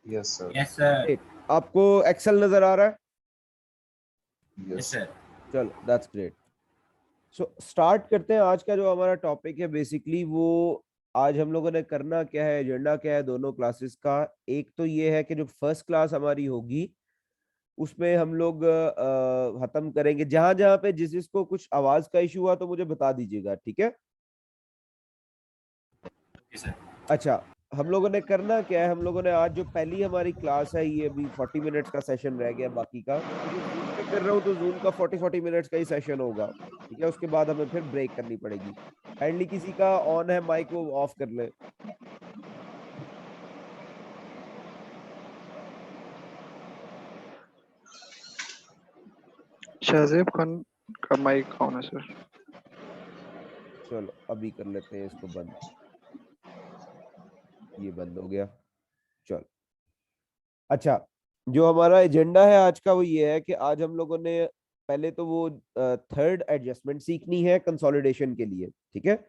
Yes sir. Yes sir. Great. आपको Excel नजर आ रहा है? Yes yes sir. चलो दैट्स ग्रेट। सो स्टार्ट करते हैं। आज का जो हमारा टॉपिक है बेसिकली वो आज हम लोगों ने करना क्या है, एजेंडा क्या है दोनों क्लासेस का। एक तो ये है कि जो फर्स्ट क्लास हमारी होगी उसमें हम लोग खत्म करेंगे। जहां जहां पे जिस जिसको कुछ आवाज का इशू हुआ तो मुझे बता दीजिएगा, ठीक है? Okay sir. अच्छा, हम लोगों ने करना क्या है, हम लोगों ने आज जो पहली हमारी क्लास है, ये अभी 40 मिनट्स का सेशन रह गया बाकी का, क्योंकि जूम पे कर रहा हूँ तो जूम का 40 मिनट्स का ही सेशन होगा, ठीक है? उसके बाद हमें फिर ब्रेक करनी पड़ेगी। काइंडली किसी का ऑन है माइक वो ऑफ कर ले। शाहजेब खान का माइक ऑन है सर। चलो अभी कर लेते हैं इसको बंद। ये बंद हो गया। चलो अच्छा, जो हमारा एजेंडा है आज का वो ये है कि आज हम लोगों ने पहले तो वो थर्ड एडजस्टमेंट सीखनी है कंसोलिडेशन के लिए, ठीक है?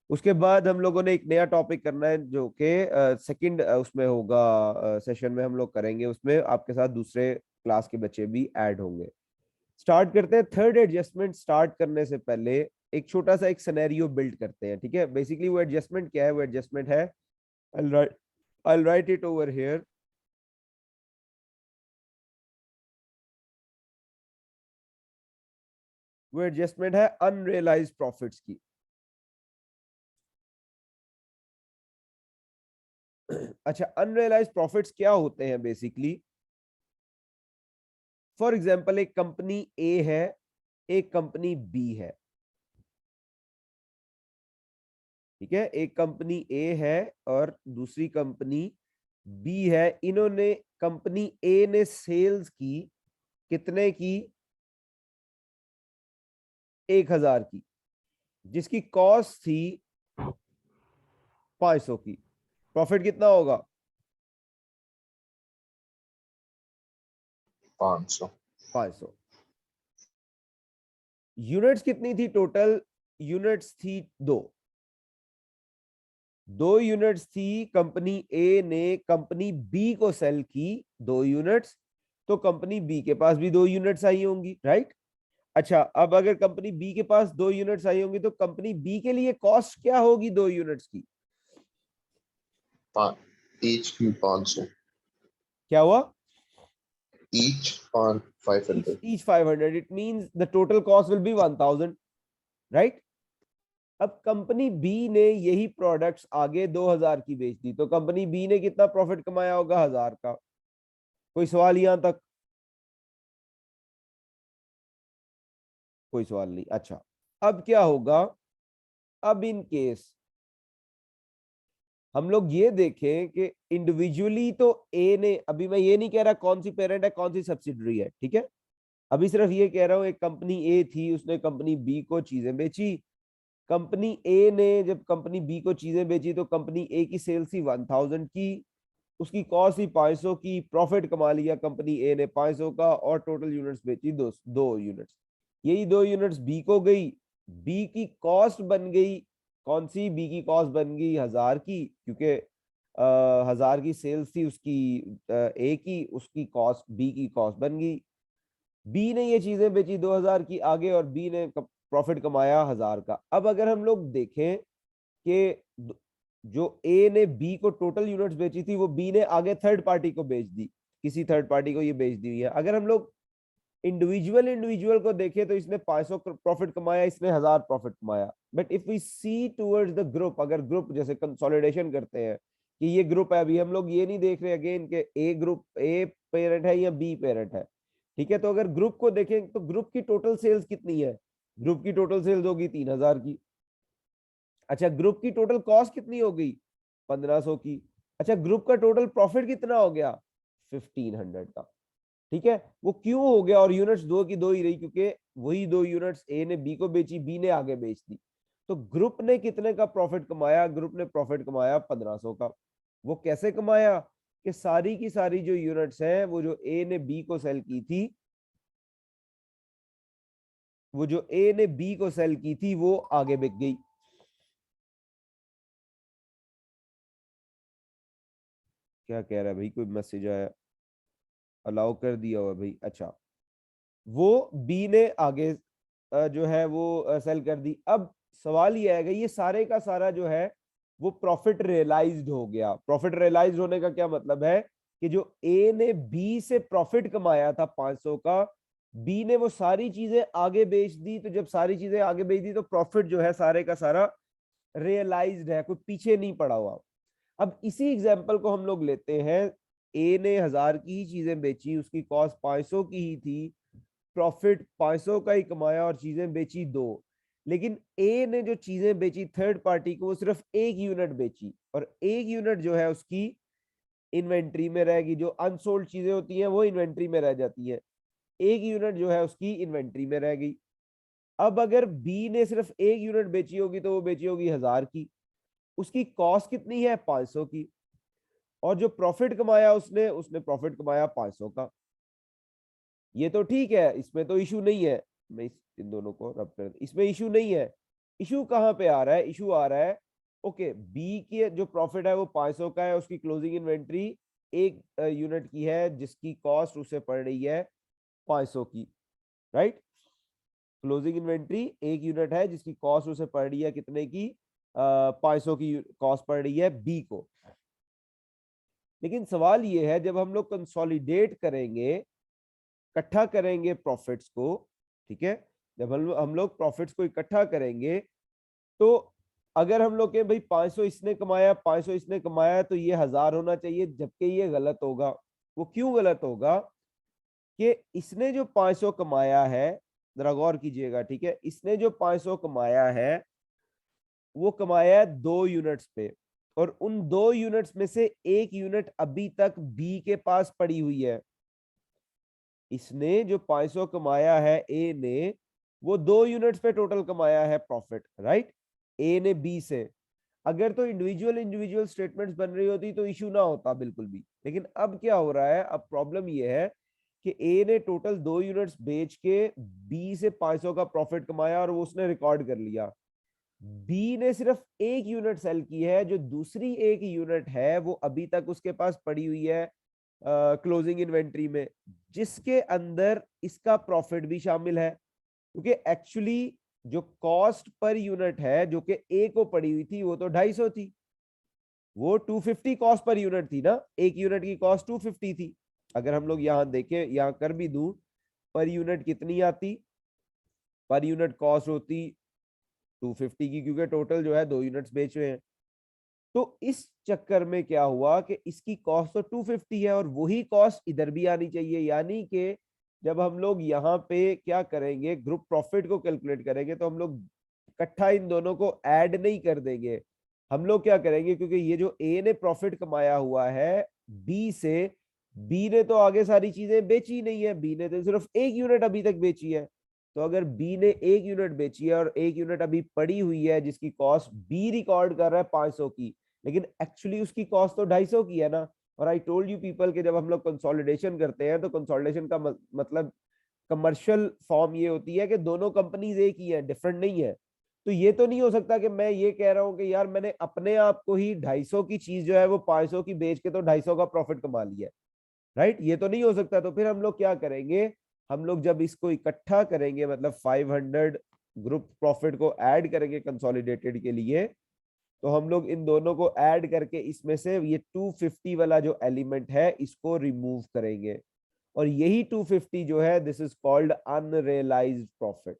उसके बाद हम लोगों ने एक नया टॉपिक करना है जो कि सेकंड उसमें होगा, सेशन में हम लोग करेंगे। उसमें आपके साथ दूसरे क्लास के बच्चे भी ऐड होंगे। स्टार्ट करते हैं। थर्ड एडजस्टमेंट स्टार्ट करने से पहले एक छोटा सा एक सिनेरियो बिल्ड करते हैं, ठीक है? बेसिकली वो एडजस्टमेंट क्या है, वो एडजस्टमेंट है, I'll write it over here. वो एडजस्टमेंट है अनरियलाइज्ड प्रॉफिट्स की। अच्छा, अनरियलाइज्ड प्रॉफिट्स क्या होते हैं बेसिकली? फॉर एग्जांपल एक कंपनी ए है, एक कंपनी बी है, ठीक है? एक कंपनी ए है और दूसरी कंपनी बी है। इन्होंने कंपनी ए ने सेल्स की कितने की? 1000 की, जिसकी कॉस्ट थी 500 की। प्रॉफिट कितना होगा? 500। 500। यूनिट्स कितनी थी टोटल? यूनिट्स थी 2 यूनिट्स थी। कंपनी ए ने कंपनी बी को सेल की 2 यूनिट्स, तो कंपनी बी के पास भी 2 यूनिट्स आई होंगी, राइट? अच्छा, अब अगर कंपनी बी के पास 2 यूनिट्स आई होंगी तो कंपनी बी के लिए कॉस्ट क्या होगी 2 यूनिट्स की? ईच की 500। क्या हुआ? Each 500। each 500, it means the total cost will be 1000, right? अब कंपनी बी ने यही प्रोडक्ट्स आगे 2000 की बेच दी, तो कंपनी बी ने कितना प्रॉफिट कमाया होगा? 1000 का। कोई सवाल यहां तक? कोई सवाल नहीं। अच्छा, अब क्या होगा? अब इन केस हम लोग ये देखें कि इंडिविजुअली तो ए ने, अभी मैं ये नहीं कह रहा कौन सी पेरेंट है कौन सी सब्सिडरी है, ठीक है? अभी सिर्फ ये कह रहा हूं एक कंपनी ए थी, उसने कंपनी बी को चीजें बेची। कंपनी ए ने जब कंपनी बी को चीजें बेची तो कंपनी ए की सेल्स थी 1000 की, उसकी कॉस्ट थी 500 की। प्रॉफिट कमा लिया कंपनी ए ने 500 का, और टोटल यूनिट्स बेची 2 यूनिट्स। यही 2 यूनिट्स बी को गई। बी की कॉस्ट बन गई कौन सी? बी की कॉस्ट बन गई 1000 की, क्योंकि 1000 की सेल्स थी उसकी ए की, उसकी कॉस्ट बी की कॉस्ट बन गई। बी ने ये चीजें बेची 2000 की आगे, और बी ने प्रॉफिट कमाया 1000 का। अब अगर हम लोग देखें कि जो ए ने बी को टोटल यूनिट्स बेची थी वो बी ने आगे थर्ड पार्टी को बेच दी, किसी थर्ड पार्टी को ये बेच दी हुई है। अगर हम लोग इंडिविजुअल इंडिविजुअल को देखें तो इसने 500 प्रॉफिट कमाया, इसने 1000 प्रॉफिट कमाया। But if we see towards the group, अगर ग्रुप जैसे कंसोलिडेशन करते हैं कि ये ग्रुप है, अभी हम लोग ये नहीं देख रहे अगेन कि ए ग्रुप ए पेरेंट है या बी पेरेंट है, ठीक है? तो अगर ग्रुप को देखें तो ग्रुप की टोटल सेल्स कितनी है? ग्रुप की टोटल सेल्स होगी 3000 की। अच्छा, ग्रुप की टोटल कॉस्ट कितनी हो गई? 1500 की। अच्छा, ग्रुप का टोटल प्रॉफिट कितना हो गया? 1500 का, ठीक है? वो क्यों हो गया? और यूनिट्स 2 की 2 ही रही, क्योंकि वही 2 यूनिट्स ए ने बी को बेची, बी ने आगे बेच दी। तो ग्रुप ने कितने का प्रॉफिट कमाया? ग्रुप ने प्रॉफिट कमाया 1500 का। वो कैसे कमाया? कि सारी की सारी जो यूनिट्स हैं वो जो ए ने बी को सेल की थी वो जो ए ने बी को सेल की थी वो आगे बिक गई। क्या कह रहा है भाई, कोई मैसेज आया? अलाउ कर दिया हुआ भाई, अच्छा। वो बी ने आगे जो है वो सेल कर दी। अब सवाल ये आएगा, ये सारे का सारा जो है वो प्रॉफिट रियलाइज्ड हो गया। प्रॉफिट रियलाइज्ड होने का क्या मतलब है कि जो ए ने बी से प्रॉफिट कमाया था 500 का, बी ने वो सारी चीजें आगे बेच दी। तो जब सारी चीजें आगे बेच दी तो प्रॉफिट जो है सारे का सारा रियलाइज्ड है, कोई पीछे नहीं पड़ा हुआ। अब इसी एग्जांपल को हम लोग लेते हैं, ए ने 1000 की ही चीजें बेची, उसकी कॉस्ट 500 की ही थी, प्रॉफिट 500 का ही कमाया और चीजें बेची 2। लेकिन ए ने जो चीजें बेची थर्ड पार्टी को, वो सिर्फ 1 यूनिट बेची, और 1 यूनिट जो है उसकी इन्वेंट्री में रहेगी। जो अनसोल्ड चीजें होती हैं वो इन्वेंट्री में रह जाती हैं, 1 यूनिट जो है उसकी इन्वेंट्री में रह गई। अब अगर बी ने सिर्फ 1 यूनिट बेची होगी तो वो बेची होगी 1000 की, उसकी कॉस्ट कितनी है 500 की, और जो प्रॉफिट कमाया उसने उसने प्रॉफिट कमाया 500 का। ये तो ठीक है, इसमें तो इशू नहीं है। मैं इन दोनों को रब कर, इसमें इशू नहीं है। इशू कहाँ पे आ रहा है? इशू आ रहा है, ओके, बी की जो प्रॉफिट है वो 500 का है, उसकी क्लोजिंग इन्वेंट्री 1 यूनिट की है जिसकी कॉस्ट उसे पड़ रही है 500 की, राइट। क्लोजिंग इन्वेंट्री 1 यूनिट है जिसकी कॉस्ट उसे पड़ रही है कितने की? 500 की कॉस्ट पड़ रही है बी को। लेकिन सवाल ये है, जब हम लोग कंसोलिडेट करेंगे, इकट्ठा करेंगे प्रॉफिट्स को, ठीक है, जब हम लोग प्रॉफिट्स को इकट्ठा करेंगे, तो अगर हम लोग के भाई 500 इसने कमाया 500 इसने कमाया तो ये 1000 होना चाहिए, जबकि ये गलत होगा। वो क्यों गलत होगा? कि इसने जो 500 कमाया है, जरा गौर कीजिएगा, ठीक है, इसने जो 500 कमाया है वो कमाया है 2 यूनिट्स पे, और उन 2 यूनिट्स में से 1 यूनिट अभी तक बी के पास पड़ी हुई है। इसने जो 500 कमाया है ए ने, वो 2 यूनिट्स पे टोटल कमाया है प्रॉफिट, राइट, ए ने बी से। अगर तो इंडिविजुअल इंडिविजुअल स्टेटमेंट्स बन रही होती तो इशू ना होता बिल्कुल भी। लेकिन अब क्या हो रहा है, अब प्रॉब्लम ये है कि ए ने टोटल 2 यूनिट्स बेच के बी से 500 का प्रॉफिट कमाया और वो उसने रिकॉर्ड कर लिया। बी ने सिर्फ 1 यूनिट सेल की है, जो दूसरी 1 यूनिट है वो अभी तक उसके पास पड़ी हुई है क्लोजिंग इन्वेंट्री में, जिसके अंदर इसका प्रॉफिट भी शामिल है। क्योंकि एक्चुअली जो कॉस्ट पर यूनिट है जो कि ए को पड़ी हुई थी वो तो 250 थी, वो 250 कॉस्ट पर यूनिट थी ना, 1 यूनिट की कॉस्ट 250 थी। अगर हम लोग यहाँ देखें, यहाँ कर भी दूं, पर यूनिट कितनी आती? पर यूनिट कॉस्ट होती 250 की, क्योंकि टोटल जो है 2 यूनिट्स बेच रहे हैं। तो इस चक्कर में क्या हुआ कि इसकी कॉस्ट तो 250 है और वही कॉस्ट इधर भी आनी चाहिए। यानी कि जब हम लोग यहाँ पे क्या करेंगे, ग्रुप प्रॉफिट को कैलकुलेट करेंगे, तो हम लोग इकट्ठा इन दोनों को ऐड नहीं कर देंगे। हम लोग क्या करेंगे, क्योंकि ये जो ए ने प्रॉफिट कमाया हुआ है बी से, बी ने तो आगे सारी चीजें बेची नहीं है, बी ने तो सिर्फ 1 यूनिट अभी तक बेची है। तो अगर बी ने 1 यूनिट बेची है और 1 यूनिट अभी पड़ी हुई है जिसकी कॉस्ट बी रिकॉर्ड कर रहा है 500 की, लेकिन एक्चुअली उसकी कॉस्ट तो 250 की है ना। और आई टोल्ड यू पीपल कि जब हम लोग कंसोलिडेशन करते हैं तो कंसोलिडेशन का मतलब कमर्शियल फॉर्म ये होती है कि दोनों कंपनीज एक ही है, डिफरेंट नहीं है। तो ये तो नहीं हो सकता कि मैं ये कह रहा हूँ कि यार मैंने अपने आप को ही 250 की चीज जो है वो 500 की बेच के तो 250 का प्रॉफिट कमा लिया है, राइट। ये तो नहीं हो सकता। तो फिर हम लोग क्या करेंगे, हम लोग जब इसको इकट्ठा करेंगे, मतलब 500 ग्रुप प्रॉफिट को ऐड करेंगे कंसोलिडेटेड के लिए, तो हम लोग इन दोनों को ऐड करके इसमें से ये 250 वाला जो एलिमेंट है इसको रिमूव करेंगे। और यही 250 जो है, this is called unrealised profit.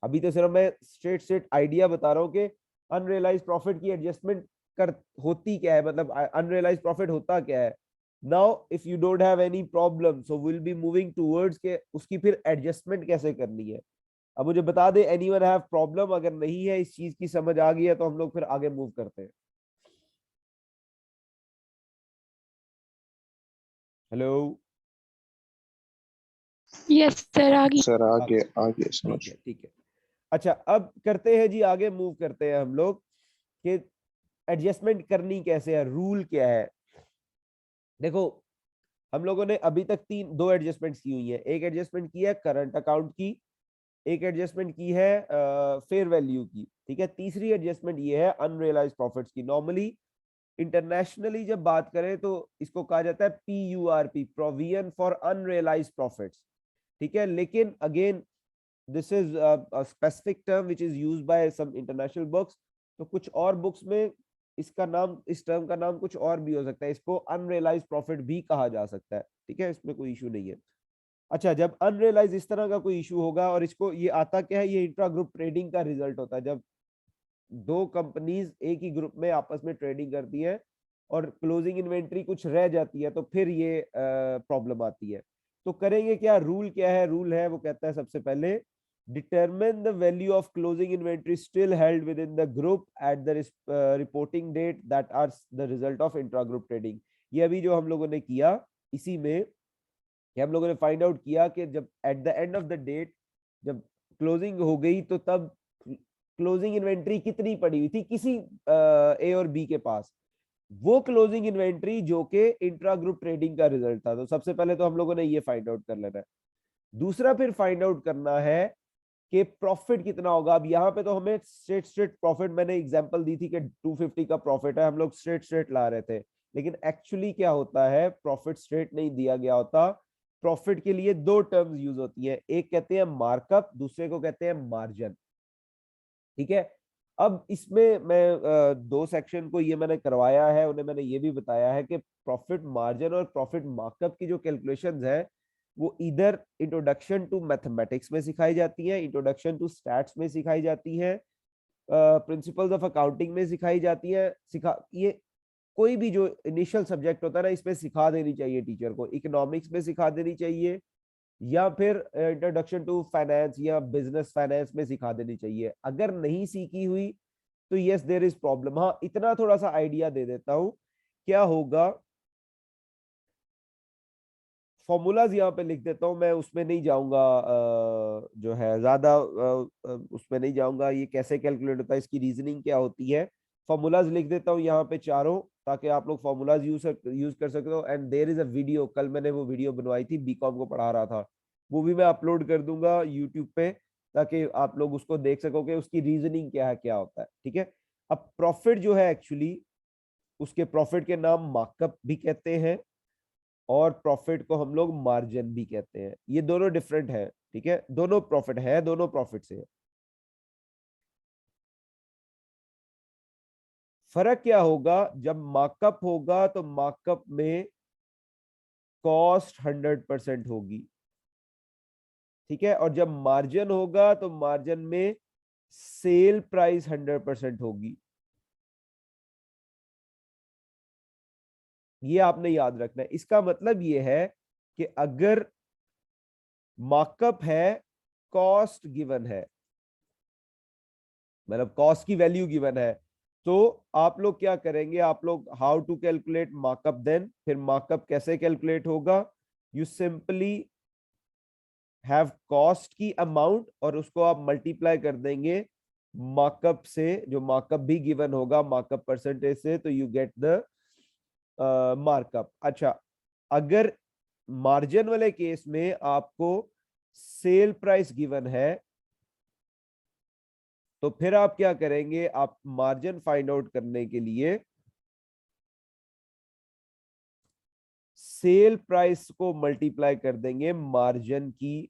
अभी तो सिर्फ मैं स्ट्रेट स्ट्रेट आइडिया बता रहा हूँ कि अनरियलाइज्ड प्रॉफिट की एडजस्टमेंट कर होती क्या है, मतलब अनरियलाइज्ड प्रॉफिट होता क्या है। Now if you don't have any problem, so will be moving towards के उसकी फिर एडजस्टमेंट कैसे करनी है। अब मुझे बता दे, एनीवन हैव प्रॉब्लम? अगर नहीं है, इस चीज की समझ आ गई है, तो हम लोग फिर आगे मूव करते हैं। हेलो, यस सर, आगे। सर आगे आगे समझ। ठीक है ठीक है। अच्छा, अब करते हैं जी आगे, मूव करते हैं हम लोग कि एडजस्टमेंट करनी कैसे है, रूल क्या है। देखो, हम लोगों ने अभी तक 2 एडजस्टमेंट्स की हुई है। एक एडजस्टमेंट की है करंट अकाउंट की, एक एडजस्टमेंट की है फेयर वैल्यू की, ठीक है। तीसरी एडजस्टमेंट ये है अनरियलाइज्ड प्रॉफिट्स की। नॉर्मली इंटरनेशनली जब बात करें तो इसको कहा जाता है PURP, provision for unrealised profits, ठीक है। लेकिन again this is a specific term which is used by some international books, तो कुछ और बुक्स में इसका नाम, इस टर्म का नाम कुछ और भी हो सकता है, इसको अनरियलाइज्ड प्रॉफिट भी कहा जा सकता है, ठीक है, इसमें कोई इशू नहीं है। अच्छा, जब अनरियलाइज इस तरह का कोई इशू होगा, और इसको ये आता क्या है, ये इंट्रा ग्रुप ट्रेडिंग का रिजल्ट होता है। जब दो कंपनीज एक ही ग्रुप में आपस में ट्रेडिंग करती है और क्लोजिंग इन्वेंट्री कुछ रह जाती है, तो फिर ये प्रॉब्लम आती है। तो करेंगे क्या, रूल क्या है, रूल है वो कहता है सबसे पहले determine the value of closing inventory still held within the group at the reporting date that are the result of intra group trading. ये अभी जो हम लोगों ने किया, इसी में हम लोगों ने फाइंड आउट किया कि जब at the end of the date जब क्लोजिंग हो गई, तो तब क्लोजिंग इन्वेंट्री कितनी पड़ी हुई थी किसी ए और बी के पास, वो क्लोजिंग इन्वेंट्री जो कि इंट्रा ग्रुप ट्रेडिंग का रिजल्ट था। तो सबसे पहले तो हम लोगों ने ये फाइंड आउट कर लेना है। दूसरा फिर फाइंड आउट करना है कि प्रॉफिट कितना होगा। अब यहाँ पे तो हमें स्ट्रेट प्रॉफिट, मैंने एग्जांपल दी थी कि 250 का प्रॉफिट है, हम लोग स्ट्रेट ला रहे थे, लेकिन एक्चुअली क्या होता है, प्रॉफिट स्ट्रेट नहीं दिया गया होता। प्रॉफिट के लिए दो टर्म्स यूज होती है, एक कहते हैं मार्कअप, दूसरे को कहते हैं मार्जिन, ठीक है। अब इसमें मैं दो सेक्शन को ये मैंने करवाया है, उन्हें मैंने ये भी बताया है कि प्रॉफिट मार्जिन और प्रॉफिट मार्कअप की जो कैलकुलेशंस है वो इधर इंट्रोडक्शन टू मैथमेटिक्स में सिखाई जाती है, इंट्रोडक्शन टू स्टैट्स में सिखाई जाती है, प्रिंसिपल्स ऑफ अकाउंटिंग में सिखाई जाती है। ये कोई भी जो इनिशियल सब्जेक्ट होता है ना, इसमें सिखा देनी चाहिए टीचर को। इकोनॉमिक्स में सिखा देनी चाहिए, या फिर इंट्रोडक्शन टू फाइनेंस या बिजनेस फाइनेंस में सिखा देनी चाहिए। अगर नहीं सीखी हुई तो यस देयर इज प्रॉब्लम। हाँ, इतना थोड़ा सा आइडिया दे देता हूं क्या होगा। फॉर्मूलाज यहाँ पे लिख देता हूं मैं, उसमें नहीं जाऊंगा, जो है ज्यादा उसमें नहीं जाऊंगा, ये कैसे कैलकुलेट होता है, इसकी रीजनिंग क्या होती है। फॉर्मूलाज लिख देता हूँ यहाँ पे चारों, ताकि आप लोग फॉर्मूलाज यूज कर सकते हो। And there is a video, कल मैंने वो वीडियो बनवाई थी, बीकॉम को पढ़ा रहा था, वो भी मैं अपलोड कर दूंगा यूट्यूब पे, ताकि आप लोग उसको देख सको कि उसकी रीजनिंग क्या है, क्या होता है, ठीक है। अब प्रॉफिट जो है एक्चुअली, उसके प्रॉफिट के नाम मार्कअप भी कहते हैं और प्रॉफिट को हम लोग मार्जिन भी कहते हैं। ये दोनों डिफरेंट है, ठीक है, दोनों प्रॉफिट है, दोनों प्रॉफिट से है। फर्क क्या होगा, जब मार्कअप होगा तो मार्कअप में कॉस्ट 100% होगी, ठीक है, और जब मार्जिन होगा तो मार्जिन में सेल प्राइस 100% होगी। ये आपने याद रखना है। इसका मतलब ये है कि अगर मार्कअप है, कॉस्ट गिवन है, मतलब कॉस्ट की वैल्यू गिवन है, तो आप लोग क्या करेंगे, आप लोग how to calculate markup, then फिर मार्कअप कैसे कैलकुलेट होगा, यू सिंपली हैव कॉस्ट की अमाउंट और उसको आप मल्टीप्लाई कर देंगे मार्कअप से, जो मार्कअप भी गिवन होगा मार्कअप परसेंटेज से, तो यू गेट द मार्कअप। अच्छा, अगर मार्जिन वाले केस में आपको सेल प्राइस गिवन है, तो फिर आप क्या करेंगे, आप मार्जिन फाइंड आउट करने के लिए सेल प्राइस को मल्टीप्लाई कर देंगे मार्जिन की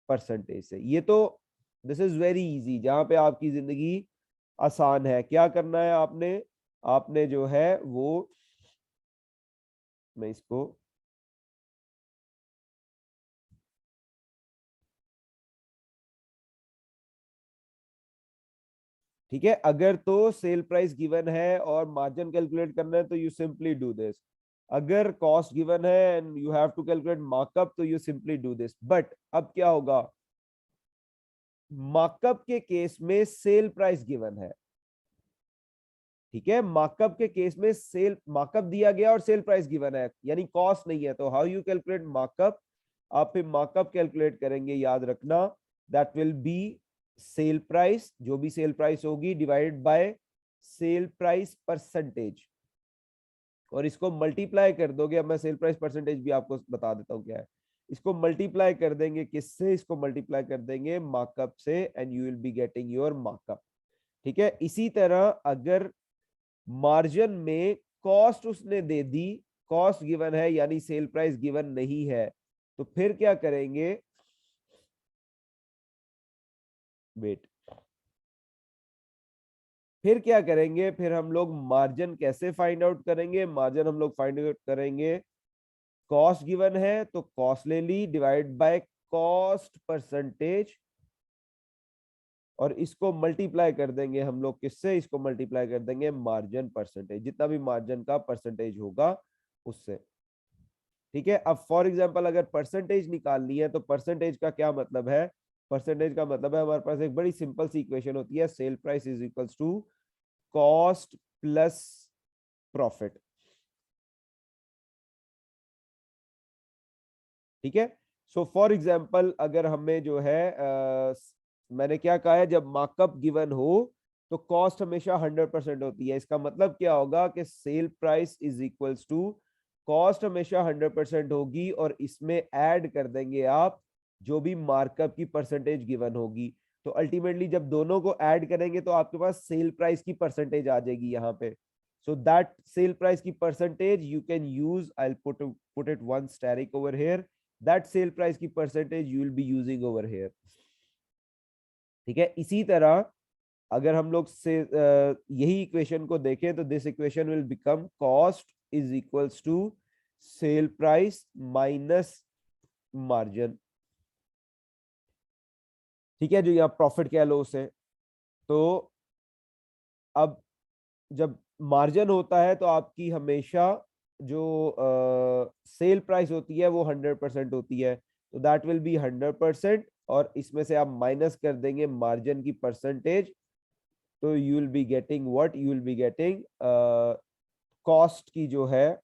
परसेंटेज से। ये तो दिस इज वेरी इजी, जहां पे आपकी जिंदगी आसान है। क्या करना है आपने, आपने जो है वो, मैं इसको ठीक है, अगर तो सेल प्राइस गिवन है और मार्जिन कैलकुलेट करना है तो यू सिंपली डू दिस। अगर कॉस्ट गिवन है and you have to calculate markup, तो you simply do this. But अब क्या होगा, मार्कअप के केस में सेल प्राइस गिवन है, ठीक है, मार्कअप के केस में सेल मार्कअप दिया गया और सेल प्राइस गिवन है, यानी कॉस्ट नहीं है। तो हाउ यू कैलकुलेट मार्कअप, आप फिर मार्कअप कैलकुलेट करेंगे, याद रखना, that will B sale price, जो भी सेल प्राइस होगी, divided by sale price percentage, और इसको मल्टीप्लाई कर दोगे। अब मैं सेल प्राइस परसेंटेज भी आपको बता देता हूं क्या है। इसको मल्टीप्लाई कर देंगे किससे, इसको मल्टीप्लाई कर देंगे मार्कअप से, and you will be getting your markup. ठीक है, इसी तरह अगर मार्जिन में कॉस्ट उसने दे दी, कॉस्ट गिवन है यानी सेल प्राइस गिवन नहीं है, तो फिर क्या करेंगे, वेट, फिर क्या करेंगे, फिर हम लोग मार्जिन कैसे फाइंड आउट करेंगे, मार्जिन हम लोग फाइंड आउट करेंगे, कॉस्ट गिवन है तो कॉस्ट ले ली डिवाइड बाय कॉस्ट परसेंटेज, और इसको मल्टीप्लाई कर देंगे हम लोग किससे, इसको मल्टीप्लाई कर देंगे मार्जिन परसेंटेज, जितना भी मार्जिन का परसेंटेज होगा उससे। ठीक है, अब फॉर एग्जांपल अगर परसेंटेज निकालनी है तो परसेंटेज का क्या मतलब है, परसेंटेज का मतलब है हमारे पास एक बड़ी सिंपल सी इक्वेशन होती है, sale price is equals to cost plus profit. ठीक है, सो फॉर एग्जांपल अगर हमें जो है मैंने क्या कहा है, जब मार्कअप गिवन हो तो कॉस्ट हमेशा 100% होती है, इसका मतलब क्या होगा कि sale price is equals to cost हमेशा 100% होगी, और इसमें ऐड कर देंगे आप जो भी मार्कअप की परसेंटेज गिवन होगी, तो अल्टीमेटली जब दोनों को ऐड करेंगे तो आपके पास सेल प्राइस की परसेंटेज आ जाएगी यहाँ पे। सो दैट सेल प्राइस की percentage you can use, I will put it one asterisk over here, that sale price की percentage you will be using over here. ठीक है, इसी तरह अगर हम लोग से यही इक्वेशन को देखें तो this equation will become cost is equals to sale price minus margin. ठीक है, जो यहाँ प्रॉफिट कह लो उसे। तो अब जब मार्जिन होता है तो आपकी हमेशा जो सेल प्राइस होती है वो 100% होती है, तो दैट विल बी 100%, और इसमें से आप माइनस कर देंगे मार्जिन की परसेंटेज, तो you will be getting what, you will be getting cost की जो है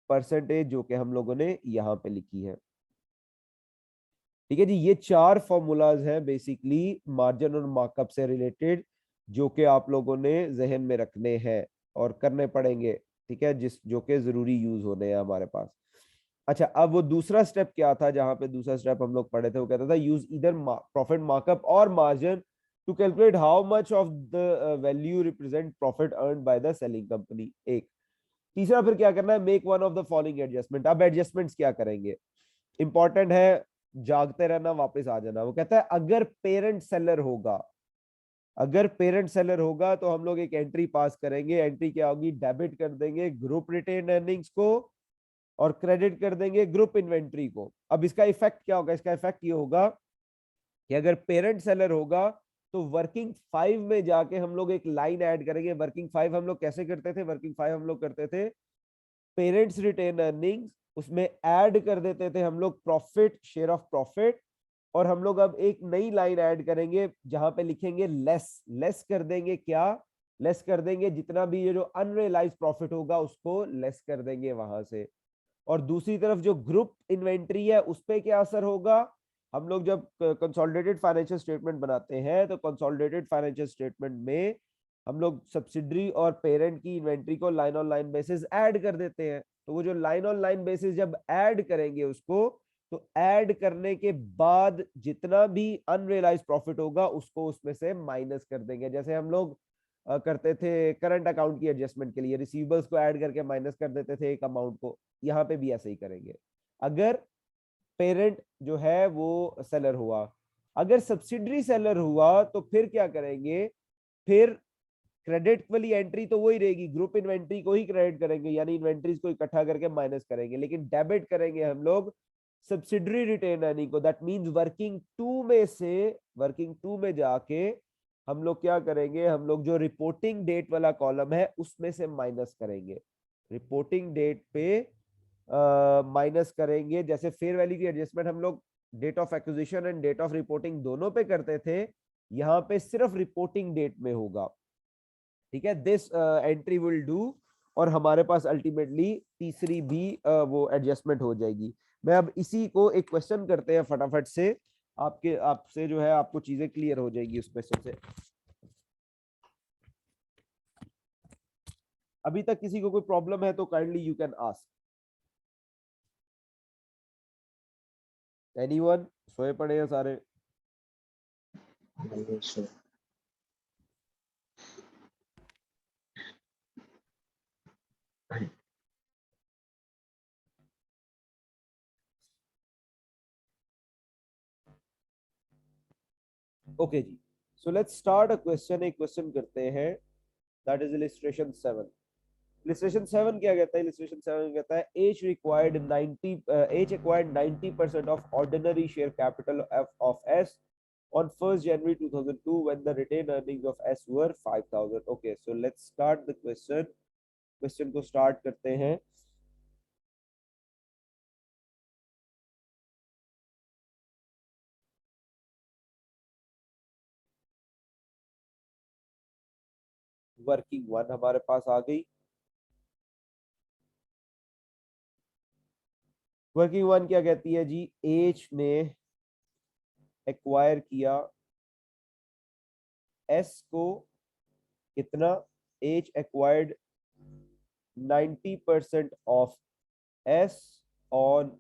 परसेंटेज, जो कि हम लोगों ने यहाँ पे लिखी है। ठीक है जी, ये चार फॉर्मूलाज हैं बेसिकली मार्जिन और मार्कअप से रिलेटेड, जो कि आप लोगों ने जहन में रखने हैं और करने पड़ेंगे। ठीक है, जिस जो कि जरूरी यूज होने हैं हमारे पास। अच्छा, अब वो दूसरा स्टेप क्या था, जहां पे दूसरा स्टेप हम लोग पढ़े थे, वो कहता था यूज इधर प्रॉफिट मार्कअप और margin to calculate how much of the value represent profit earn by the selling company. एक तीसरा फिर क्या करना है, make one of the following adjustment. अब एडजस्टमेंट्स क्या करेंगे, इंपॉर्टेंट है, जागते रहना वापस आ जाना। वो कहता है अगर पेरेंट सेलर होगा, अगर पेरेंट सेलर होगा तो हम लोग एक एंट्री पास करेंगे, एंट्री क्या होगी, डेबिट कर देंगे ग्रुप रिटेन अर्निंग्स को और क्रेडिट कर देंगे ग्रुप इन्वेंट्री को। अब इसका इफेक्ट क्या होगा, इसका इफेक्ट ये होगा कि अगर पेरेंट सेलर होगा तो वर्किंग 5 में जाके हम लोग एक लाइन ऐड करेंगे। वर्किंग 5 हम लोग कैसे करते थे, वर्किंग 5 हम लोग करते थे पेरेंट्स रिटेन अर्निंग्स, उसमें ऐड कर देते थे हम लोग प्रॉफिट, शेयर ऑफ प्रॉफिट, और हम लोग अब एक नई लाइन ऐड करेंगे जहां पे लिखेंगे लेस, लेस कर देंगे क्या, लेस कर देंगे जितना भी ये जो अनरियलाइज प्रॉफिट होगा उसको लेस कर देंगे वहां से। और दूसरी तरफ जो ग्रुप इन्वेंट्री है उस पर क्या असर होगा, हम लोग जब कंसोलिडेटेड फाइनेंशियल स्टेटमेंट बनाते हैं तो कंसोलिडेटेड फाइनेंशियल स्टेटमेंट में हम लोग सब्सिडरी और पेरेंट की इन्वेंट्री को line on line basis add कर देते हैं। तो वो जो लाइन ऑन लाइन बेसिस जब ऐड करेंगे उसको, तो ऐड करने के बाद जितना भी अनरियलाइज प्रॉफिट होगा उसको उसमें से माइनस कर देंगे। जैसे हम लोग करते थे करंट अकाउंट की एडजस्टमेंट के लिए, रिसीवेबल्स को ऐड करके माइनस कर देते थे एक अमाउंट को, यहाँ पे भी ऐसे ही करेंगे अगर पेरेंट जो है वो सेलर हुआ। अगर सब्सिडरी सेलर हुआ तो फिर क्या करेंगे, फिर क्रेडिट वाली एंट्री तो वही रहेगी, ग्रुप इन्वेंट्री को ही क्रेडिट करेंगे, यानी इन्वेंट्रीज को इकट्ठा करके माइनस करेंगे, लेकिन डेबिट करेंगे हम लोग सब्सिडरी रिटेन अर्निंग को। दैट मींस वर्किंग 2 में से, वर्किंग 2 में जाके हम लोग क्या करेंगे, हम लोग जो रिपोर्टिंग डेट वाला कॉलम है उसमें से माइनस करेंगे, रिपोर्टिंग डेट पे माइनस करेंगे। जैसे फेयर वैल्यू की एडजस्टमेंट हम लोग date of acquisition and date of reporting दोनों पे करते थे, यहाँ पे सिर्फ रिपोर्टिंग डेट में होगा। ठीक है, दिस एंट्री विल डू, और हमारे पास अल्टीमेटली तीसरी भी वो एडजस्टमेंट हो जाएगी। मैं अब इसी को एक क्वेश्चन करते हैं फटाफट से, आपके आपसे जो है आपको चीजें क्लियर हो जाएगी उस क्वेश्चन से। अभी तक किसी को कोई प्रॉब्लम है तो kindly you can ask. Anyone? सोए पड़े हैं सारे? नहीं सर। ओके जी, so let's start a question. एक क्वेश्चन करते हैं, दैट इज इलिस्ट्रेशन 7। इलिस्ट्रेशन 7 क्या कहता है? इलिस्ट्रेशन 7 कहता है H required 90 H acquired 90% of ordinary share capital of S on 1st January 2002 when the retained earnings of S were 5,000. Okay, so let's start the question. Question को start करते हैं। Working one हमारे पास आ गई। Working one क्या कहती है जी? H ने acquire किया एस को कितना? H acquired 90% of S on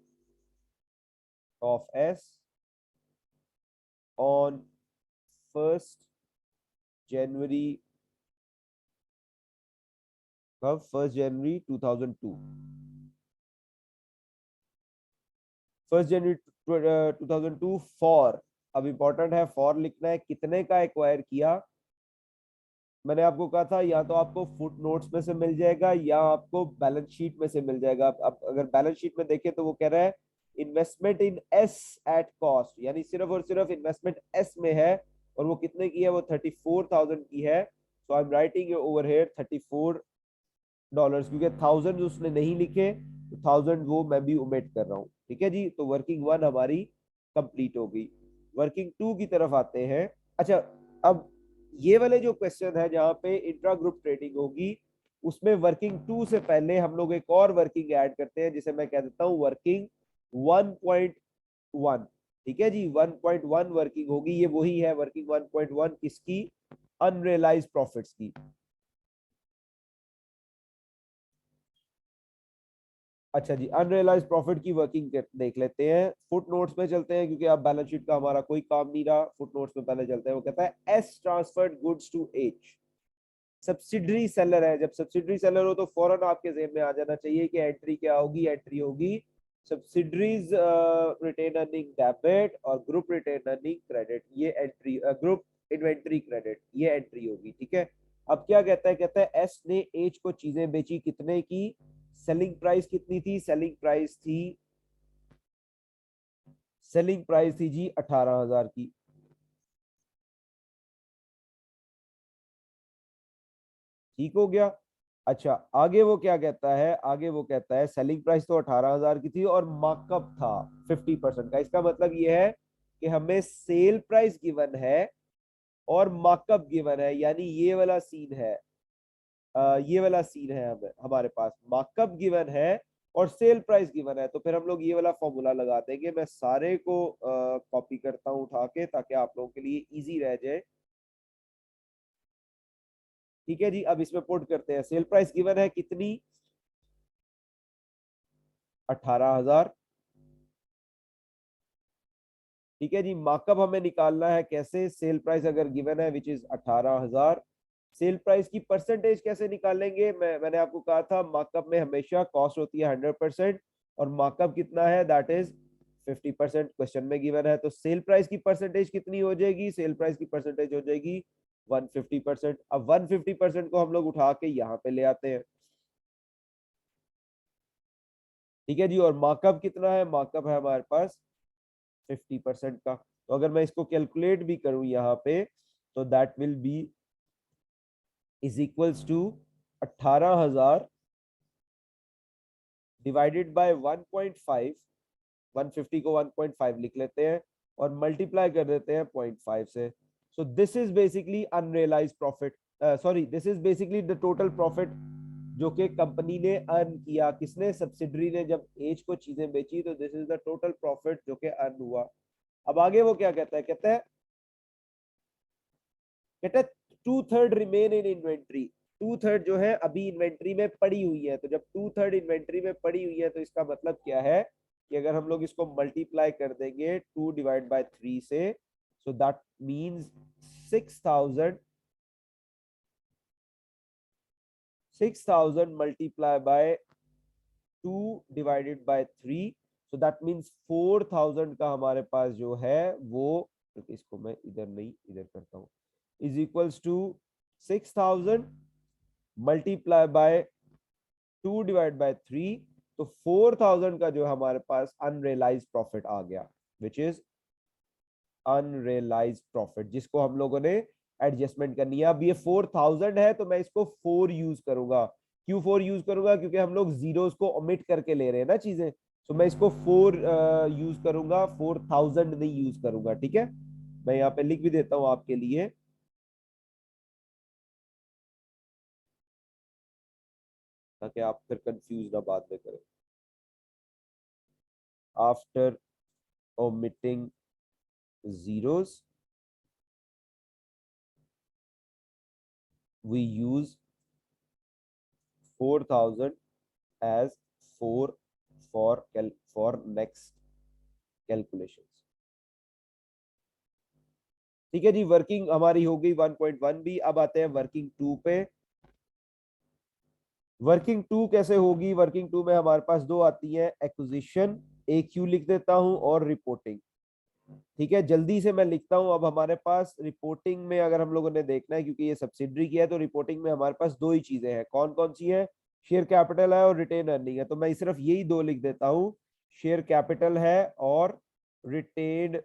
on 1st January, कब? 1st January 2002। 1st January 2002 for, अब इंपॉर्टेंट है फॉर लिखना है, कितने का एक्वायर किया? मैंने आपको कहा था या तो आपको फुट नोट्स में से मिल जाएगा या आपको बैलेंस शीट में से मिल जाएगा। अब अगर बैलेंस शीट में देखें तो वो कह रहा है investment in S at cost, यानी सिर्फ और सिर्फ इन्वेस्टमेंट एस में है, और वो कितने की है? वो 34,000 की है। So I am writing over here $34, क्योंकि 1000 उसने नहीं लिखे तो 1000 वो मैं भी ओमिट कर रहा हूँ। ठीक है जी, तो वर्किंग वन हमारी कंप्लीट हो गई। वर्किंग टू की तरफ आते हैं। अच्छा, अब ये वाले जो क्वेश्चन है जहां पे इंट्रा ग्रुप ट्रेडिंग होगी, उसमें वर्किंग टू से पहले हम लोग एक और वर्किंग ऐड करते हैं जिसे मैं कह देता हूं वर्किंग 1.1। ठीक है जी, 1.1 वर्किंग होगी। ये वही है वर्किंग 1.1, किसकी? अनरियलाइज्ड प्रॉफिट्स की। अच्छा जी, अनरियलाइज्ड प्रॉफिट की वर्किंग देख लेते हैं। फुट नोट्स में चलते हैं क्योंकि अब बैलेंस शीट का हमारा कोई काम नहीं रहा। फुट नोट्स में पहले चलते हैं। वो कहता है S transferred goods to H. Subsidiary seller है। जब सब्सिडरी सेलर हो तो फौरन आपके ज़हन में आ जाना चाहिए कि एंट्री क्या होगी? एंट्री होगी सब्सिडरीज रिटेन अर्निंग डेबिट और ग्रुप रिटेन अर्निंग क्रेडिट। ये एंट्री, ग्रुप इन्वेंट्री क्रेडिट, ये एंट्री होगी। ठीक है, अब क्या कहता है? कहता है एस ने एच को चीजें बेची, कितने की? सेलिंग प्राइस कितनी थी? सेलिंग प्राइस थी जी 18,000 की। ठीक हो गया। अच्छा, आगे वो क्या कहता है? आगे वो कहता है सेलिंग प्राइस तो 18,000 की थी और मार्कअप था 50% का। इसका मतलब ये है कि हमें सेल प्राइस गिवन है और मार्कअप गिवन है, यानी ये वाला सीन है। ये वाला सीन है, हमें हमारे पास मार्कअप गिवन है और सेल प्राइस गिवन है। तो फिर हम लोग ये वाला फॉर्मूला लगा देंगे। मैं सारे को कॉपी करता हूं उठा के, ताकि आप लोगों के लिए इजी रह जाए। ठीक है जी, अब इसमें पुट करते हैं। सेल प्राइस गिवन है कितनी? 18,000। ठीक है जी, मार्कअप हमें निकालना है कैसे? सेल प्राइस अगर गिवन है विच इज 18,000, सेल प्राइस की परसेंटेज कैसे निकालेंगे? मैंने आपको कहा था मार्कअप में हमेशा कॉस्ट होती है 100% और मार्कअप कितना है? That is 50%। क्वेश्चन में गिवन है तो सेल प्राइस की परसेंटेज कितनी हो जाएगी? सेल प्राइस की परसेंटेज हो जाएगी 150%। अब 150% को हम लोग उठा के यहाँ पे ले आते हैं। ठीक है जी, और मार्कअप कितना है? मार्कअप है हमारे पास 50% का। तो अगर मैं इसको कैलकुलेट भी करूं यहाँ पे तो that will be is equals to 18,000 divided by 1.5। 150 को 1.5 लिख लेते हैं और मल्टीप्लाई कर देते हैं 0.5 से। So this is basically unrealised profit, sorry, this is basically the total profit जो कि कंपनी ने अर्न किया। किसने? सब्सिडरी ने, जब एज को चीजें बेची। तो this is the total profit जो कि अर्न हुआ। अब आगे वो क्या कहता है? कहता है 2/3 रिमेन इन इन्वेंट्री। 2/3 जो है अभी इन्वेंट्री में पड़ी हुई है। तो जब 2/3 इन्वेंट्री में पड़ी हुई है तो इसका मतलब क्या है कि अगर हम लोग इसको मल्टीप्लाई कर देंगे 2 डिवाइड बाय 3 से, so that means 6000 multiply by 2 divided by 3, so that means 4000 का हमारे पास जो है वो, इसको मैं इधर नहीं इधर करता हूं, is equals to 6000 multiply by 2 divide by 3, तो 4000 का जो हमारे पास अनरियलाइज्ड प्रॉफिट आ गया, विच इज अनरियलाइज्ड प्रॉफिट, जिसको हम लोगों ने एडजस्टमेंट करनी है। अब ये 4000 है तो मैं इसको 4 यूज करूंगा। क्यों 4 यूज करूंगा? क्योंकि हम लोग जीरोस को ओमिट करके ले रहे हैं ना चीजें, तो मैं इसको 4 यूज करूंगा, 4000 नहीं यूज करूंगा। ठीक है, मैं यहाँ पे लिख भी देता हूं आपके लिए, ताकि आप फिर कंफ्यूज ना बाद में करें। After omitting zeros, we use 4000 as 4 for next calculations। ठीक है जी, वर्किंग हमारी हो गई 1.1 भी। अब आते हैं वर्किंग 2 पे। वर्किंग 2 कैसे होगी? वर्किंग 2 में हमारे पास दो आती है, एक्विजिशन, AQ लिख देता हूं, और रिपोर्टिंग। ठीक है, जल्दी से मैं लिखता हूं। अब हमारे पास रिपोर्टिंग में अगर हम लोगों ने देखना है, क्योंकि ये सब्सिडरी की है, तो रिपोर्टिंग में हमारे पास दो ही चीजें हैं। कौन कौन सी है? शेयर कैपिटल है और रिटेन अर्निंग है। तो मैं सिर्फ यही दो लिख देता हूं, शेयर कैपिटल है और रिटेन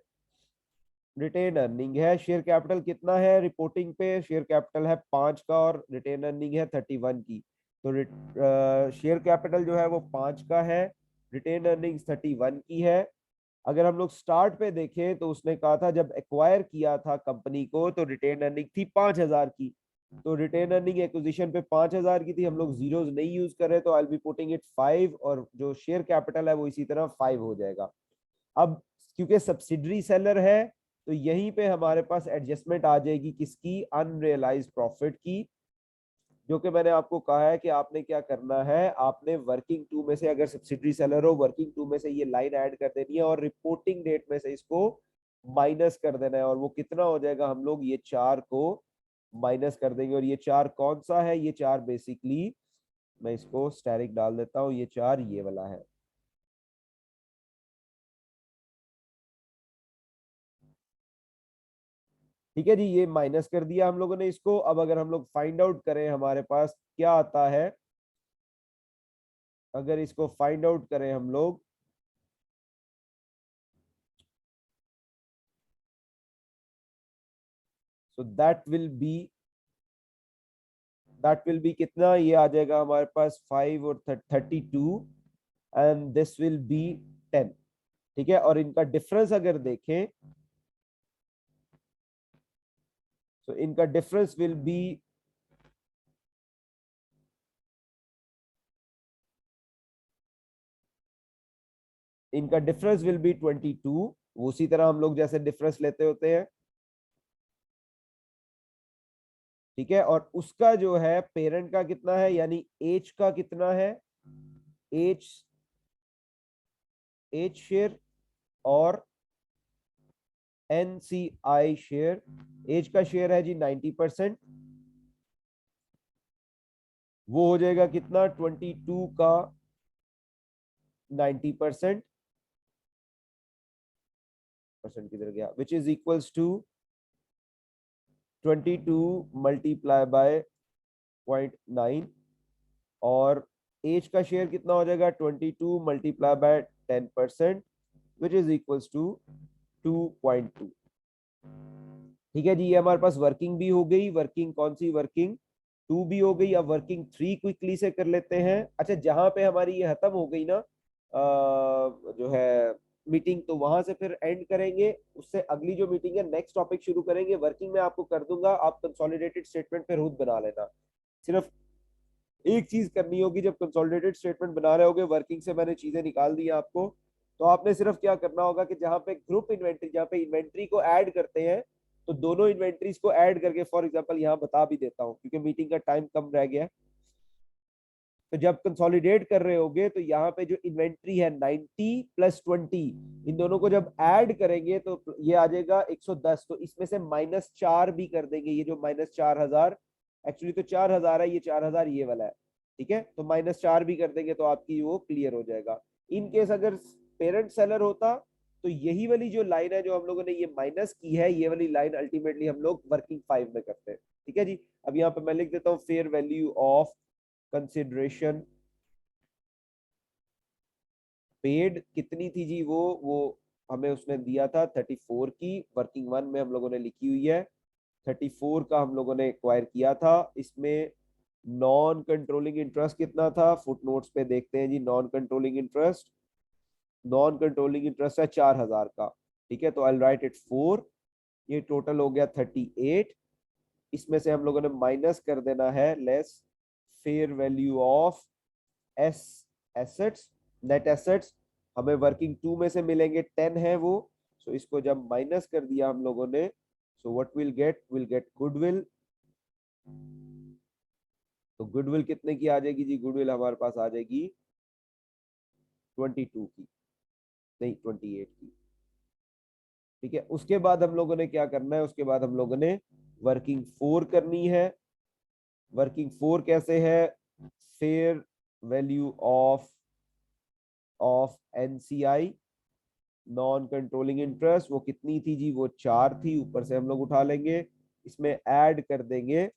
अर्निंग है। शेयर कैपिटल कितना है रिपोर्टिंग पे? शेयर कैपिटल है 5 का और रिटेन अर्निंग है 31 की। तो शेयर कैपिटल जो है वो 5 का है, रिटेन अर्निंग 31 की है। अगर हम लोग स्टार्ट पे देखें तो उसने कहा था जब एक्वायर किया था कंपनी को तो रिटेन अर्निंग थी 5000 की। तो रिटेन अर्निंग एक्विजिशन पे 5000 की थी, हम लोग जीरोस नहीं यूज कर रहे, तो I will be putting it 5, और जो शेयर कैपिटल है वो इसी तरह 5 हो जाएगा। अब क्योंकि सब्सिडरी सेलर है, तो यहीं पे हमारे पास एडजस्टमेंट आ जाएगी किसकी? अनरियलाइज्ड प्रॉफिट की, जो कि मैंने आपको कहा है कि आपने क्या करना है, आपने वर्किंग 2 में से, अगर सब्सिडरी सेलर हो, वर्किंग 2 में से ये लाइन ऐड कर देनी है और रिपोर्टिंग डेट में से इसको माइनस कर देना है। और वो कितना हो जाएगा? हम लोग ये 4 को माइनस कर देंगे। और ये 4 कौन सा है? ये 4 बेसिकली, मैं इसको स्टैरिक डाल देता हूं, ये 4 ये वाला है। ठीक है जी, ये माइनस कर दिया हम लोगों ने इसको। अब अगर हम लोग फाइंड आउट करें हमारे पास क्या आता है, अगर इसको फाइंड आउट करें हम लोग, so that will be कितना? ये आ जाएगा हमारे पास 5 और 32, एंड दिस विल बी 10। ठीक है, और इनका डिफरेंस अगर देखें तो इनका डिफरेंस विल बी, इनका डिफरेंस विल बी 22। उसी तरह हम लोग जैसे डिफरेंस लेते होते हैं। ठीक है, और उसका जो है पेरेंट का कितना है, यानी एच का कितना है? एच शेयर और NCI शेयर। एच का शेयर है जी 90%, वो हो जाएगा कितना? 22 का 90%, किधर गया? Which is equals to 22 multiply by 0.9, और एज का शेयर कितना हो जाएगा? 22 multiply by 10%, which is equals to 2.2। ठीक है जी, ये हमारे पास वर्किंग भी हो गई। वर्किंग कौन सी? वर्किंग 2 भी हो गई। अब वर्किंग 3 क्विकली से कर लेते हैं। अच्छा, जहां पे हमारी ये खत्म हो गई ना जो है मीटिंग, तो वहां से फिर एंड करेंगे। उससे अगली जो मीटिंग है, नेक्स्ट टॉपिक शुरू करेंगे। वर्किंग में आपको कर दूंगा, आप कंसोलिडेटेड स्टेटमेंट फिर खुद बना लेना। सिर्फ एक चीज करनी होगी, जब कंसोलिडेटेड स्टेटमेंट बना रहे होगे, वर्किंग से मैंने चीजें निकाल दी आपको, तो आपने सिर्फ क्या करना होगा कि जहां पे ग्रुप इन्वेंट्री, जहां पे इन्वेंट्री को ऐड करते हैं, तो दोनों इन्वेंट्रीज को ऐड करके, फॉर एग्जांपल यहाँ बता भी देता हूँ क्योंकि मीटिंग का टाइम कम रह गया है। तो जब कंसोलिडेट कर रहे होगे तो यहाँ पे जो इन्वेंट्री है 90 + 20, इन दोनों को जब ऐड करेंगे तो ये आ जाएगा 110। तो इसमें से -4 भी कर देंगे, ये जो -4000, एक्चुअली तो 4000 है, ये 4000 ये वाला है, ठीक है। तो -4 भी कर देंगे तो आपकी वो क्लियर हो जाएगा। इन केस अगर पेरेंट सेलर होता तो यही वाली जो लाइन है जो हम लोगों ने ये माइनस की है, ये वाली लाइन अल्टीमेटली हम लोग वर्किंग 5 में करते हैं, ठीक है जी। अब यहाँ पे मैं लिख देता हूँ fair value of consideration paid कितनी थी जी, वो हमें उसने दिया था 34 की, वर्किंग 1 में हम लोगों ने लिखी हुई है। 34 का हम लोगों ने एक्वायर किया था। इसमें नॉन कंट्रोलिंग इंटरेस्ट कितना था, फुटनोट्स पे देखते हैं जी। नॉन कंट्रोलिंग इंटरेस्ट है 4000 का, ठीक है। तो आई राइट इट 4, ये टोटल हो गया 38। इसमें से हम लोगों ने माइनस कर देना है less fair value of assets, net assets हमें वर्किंग 2 में से मिलेंगे, 10 है वो। सो इसको जब माइनस कर दिया हम लोगों ने, so what will get goodwill. तो गुडविल कितने की आ जाएगी जी, गुडविल हमारे पास आ जाएगी 22 की, नहीं 28 की, ठीक है। उसके बाद हम लोगों ने क्या करना है, उसके बाद हम लोगों ने वर्किंग 4 करनी है। वर्किंग 4 कैसे है, fair value of NCI non controlling interest, वो कितनी थी जी, वो 4 थी, ऊपर से हम लोग उठा लेंगे। इसमें ऐड कर देंगे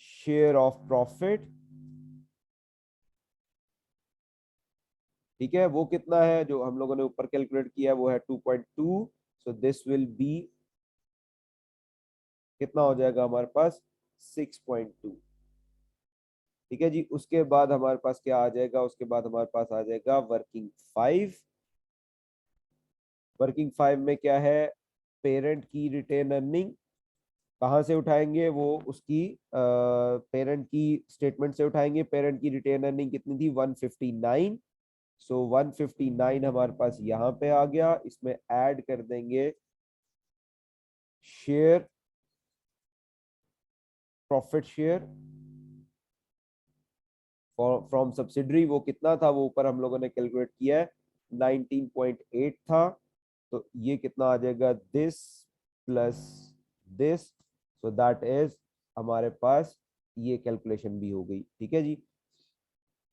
शेयर ऑफ प्रॉफिट, ठीक है। वो कितना है जो हम लोगों ने ऊपर कैलकुलेट किया है, वो है 2.2। सो दिस विल बी, कितना हो जाएगा हमारे पास 6.2, ठीक है जी। उसके बाद हमारे पास क्या आ जाएगा, उसके बाद हमारे पास आ जाएगा वर्किंग 5। वर्किंग 5 में क्या है, पेरेंट की रिटेन अर्निंग कहाँ से उठाएंगे, वो उसकी पेरेंट की स्टेटमेंट से उठाएंगे। पेरेंट की रिटेन अर्निंग कितनी थी, 159। सो 159 हमारे पास यहाँ पे आ गया। इसमें ऐड कर देंगे share profit share from subsidiary, वो कितना था, वो ऊपर हम लोगों ने कैलकुलेट किया है 19.8 था। तो ये कितना आ जाएगा, this plus this, so that is हमारे पास ये कैलकुलेशन भी हो गई, ठीक है जी।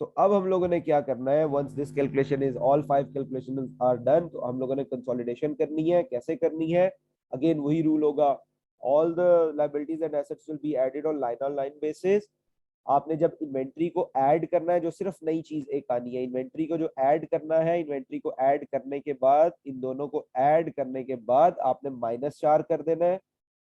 तो अब हम लोगों ने क्या करना है, once this calculation is all 5 calculation are done, तो हम लोगों ने कंसोलिडेशन करनी है। कैसे करनी है, अगेन वही रूल होगा, all the liabilities and assets will be added on line basis. आपने जब इन्वेंट्री को ऐड करना है, जो सिर्फ नई चीज एक आनी है, इन्वेंट्री को जो ऐड करना है, इन्वेंट्री को ऐड करने के बाद, इन दोनों को ऐड करने के बाद आपने -4 कर देना है।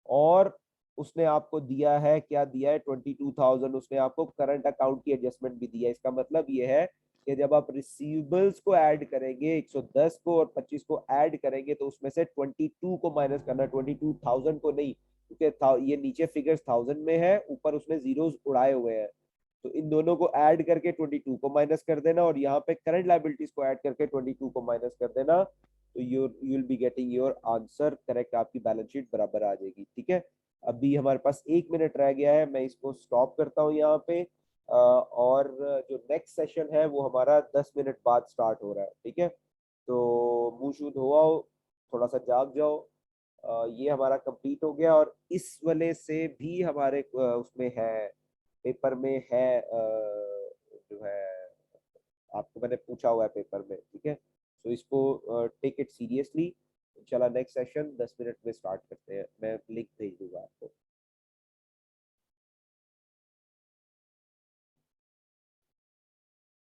और उसने आपको दिया है, क्या दिया है, 22,000। उसने आपको करंट अकाउंट की एडजस्टमेंट भी दिया है। इसका मतलब ये है कि जब आप रिसीवेबल्स को ऐड करेंगे, 110 को और 25 को ऐड करेंगे, तो उसमें से 22 को माइनस करना, 22,000 को नहीं, क्योंकि ये नीचे फिगर्स 1000 में है, ऊपर उसने जीरोस उड़ाए हुए हैं। तो इन दोनों को ऐड करके 22 को माइनस कर देना, और यहाँ पे करंट लायबिलिटीज को ऐड करके 22 को माइनस कर देना। तो you will be getting your answer correct, आपकी बैलेंस शीट बराबर आ जाएगी, ठीक है। अभी हमारे पास 1 मिनट रह गया है, मैं इसको स्टॉप करता हूँ यहाँ पे। और जो नेक्स्ट सेशन है वो हमारा 10 मिनट बाद स्टार्ट हो रहा है, ठीक है। तो मुंह शुद्ध हो आओ, थोड़ा सा जाग जाओ। ये हमारा कंप्लीट हो गया, और इस वाले से भी हमारे उसमें है, पेपर में है, जो है आपको मैंने पूछा हुआ है पेपर में, ठीक है। तो इसको टेक इट सीरियसली। इंशाल्लाह नेक्स्ट सेशन 10 मिनट में स्टार्ट करते हैं, मैं लिंक भेज दूंगा आपको।